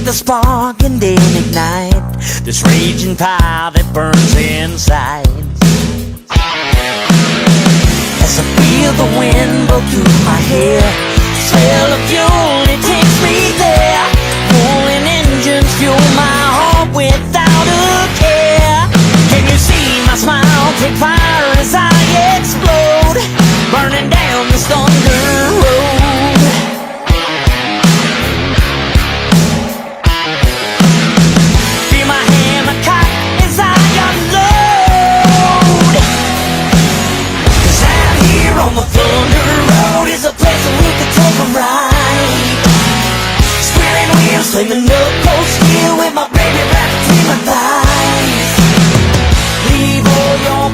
the spark and then ignite this raging fire that burns inside. As I feel the wind blow through my hair, smell of fuel, it takes me there. Rolling engines fuel my heart without a care. Can you see my smile take fire as I explode, burning down this thunder road? Feel my hammer cock as I unload, 'cause out here on the thunder road is a place where we could take a ride. Squealing wheels, slinging up cold steel with my baby wrapped between my thighs. Leave all your